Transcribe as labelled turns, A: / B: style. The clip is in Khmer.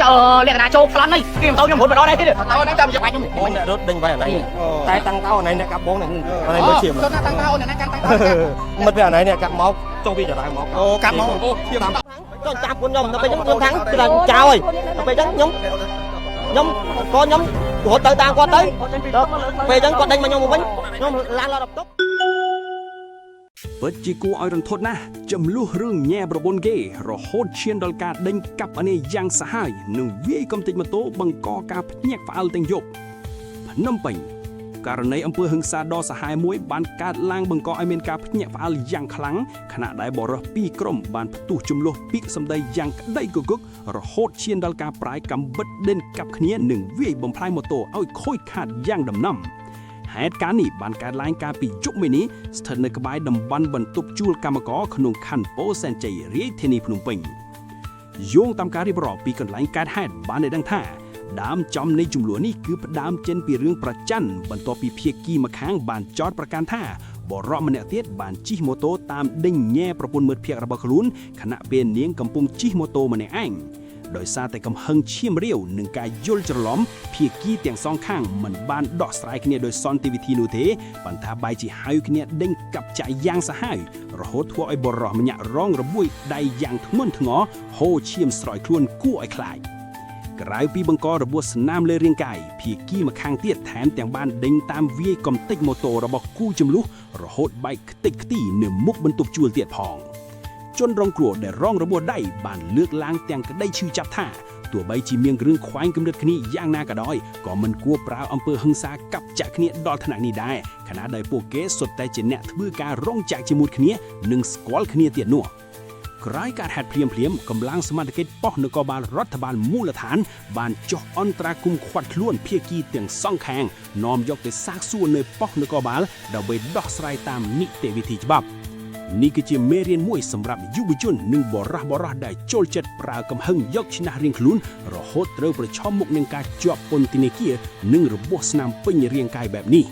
A: chờ liền là châu phán này kìm tao nhung hồn vào đó đây thế được tao đang chậm chậm anh
B: mình đã rút đinh vai ở này tay tăng tao này nè cặp bóng này ở đây mới chìm
A: tăng tao này tăng tao
B: mất về ở này nè cặp máu trong vi trở lại máu
A: cặp máu
B: cho chạm con nhom nó phải nhóm thắng tức là chào ơi nó phải nhóm có nhóm hỗ trợ tao qua tới về dân còn đánh mà nhom một bánh nhom lan lo đập tốc
C: ពិតជាគួរឲ្យរន្ធត់ណាស់ចំនួនរឿងញ៉ែប្រពន្ធគេរហូតឈានដល់ការដេញកាប់អានេះយ៉ាងសាហាវនិងវាយកំទេចម៉ូតូបង្កការភ្ញាក់ផ្អើលទាំងយប់ភ្នំពេញករណីអំពើហិង្សាដ៏សាហាវមួយបានកើតឡើងបង្កឲ្យមានការភ្ញាក់ផ្អើលយ៉ាងខ្លាំងខណៈដែលបរិសុទ្ធពីរក្រុមបានផ្ទុះជម្លោះពាក្យសម្ដីយ៉ាងក្តីគគុករហូតឈានដល់ការប្រាយកាំបិតដេញកាប់គ្នានិងវាយបំផ្លាញម៉ូតូឲ្យខូចខាតយ៉ាងដំណាំហេតុការណ៍នេះបានកើតឡើងកាលពីយប់មិញនេះស្ថិតនៅក្បែរតំបន់បន្ទប់ជួលកម្មករក្នុងខណ្ឌពោធិ៍សែនជ័យរាជធានីភ្នំពេញយោងតាមការរៀបរាប់ពីកន្លែងកើតហេតុបានដឹងថាដើមចំនៃចំនួននេះគឺផ្ដើមចេញពីរឿងប្រច័ណ្ឌបន្ទាប់ពីភាគីម្ខាងបានចោទប្រកាន់ថាបរិសុទ្ធម្នាក់ទៀតបានជិះម៉ូតូតាមដេញញ៉ែប្រពន្ធមិត្តភក្តិរបស់ខ្លួនខណៈពេលនាងកំពុងជិះម៉ូតូម្នាក់ឯងដោយសារតែកំហឹងឈាមរាវនិងការយល់ច្រឡំភាគីទាំងសងខាងមិនបានដោះស្រាយគ្នាដោយសន្តិវិធីនោះទេប៉ុន្តែបែរជាហៅគ្នាដេញកាប់ចាក់យ៉ាងសាហាវរហូតធ្វើឲ្យបរិសុទ្ធម្នាក់រងរបួសដៃយ៉ាងធ្ងន់ធ្ងរហូរឈាមស្រោចខ្លួនគួរឲ្យខ្លាចក្រៅពីបង្ករបួសស្នាមលើរាងកាយភាគីម្ខាងទៀតថែមទាំងបានដេញតាមវាយកំទេចម៉ូតូរបស់គូចំនួនរហូតបែកខ្ទេចខ្ទីនៅមុខបន្ទប់ជួលទៀតផងជនរងគ្រោះដែលរងរបួសដៃបានលើកឡើងទាំងក្តីឈឺចាប់ថាទោះបីជាមានរឿងខ្វែងគំនិតគ្នាយ៉ាងណាក៏ដោយក៏មិនគួរប្រើអំពើហិង្សាកាប់ចាក់គ្នាដល់ថ្នាក់នេះដែរខណៈដែលពួកគេសុទ្ធតែជាអ្នកធ្វើការរងចាក់ជាមួយគ្នានិងស្គាល់គ្នាទៀតនោះក្រោយការហេតុភ្លាមកម្លាំងសមត្ថកិច្ចប៉ុស្តិ៍នគរបាលរដ្ឋបាលមូលដ្ឋានបានចុះអន្តរាគមន៍ឃាត់ខ្លួនភាគីទាំងសងខាងនាំយកទៅសាកសួរនៅប៉ុស្តិ៍នគរបាលដើម្បីដោះស្រាយតាមនីតិវិធីច្បាប់នេះគឺជាមេរៀនមួយសម្រាប់យុវជននិងបរិសុទ្ធដែលចូលចិត្តប្រើកំហឹងយកឈ្នះរៀងខ្លួនរហូតត្រូវប្រឈមមុខនឹងការជាប់ពន្ធនាគារនិងរបួសស្នាមពេញរាងកាយបែបនេះ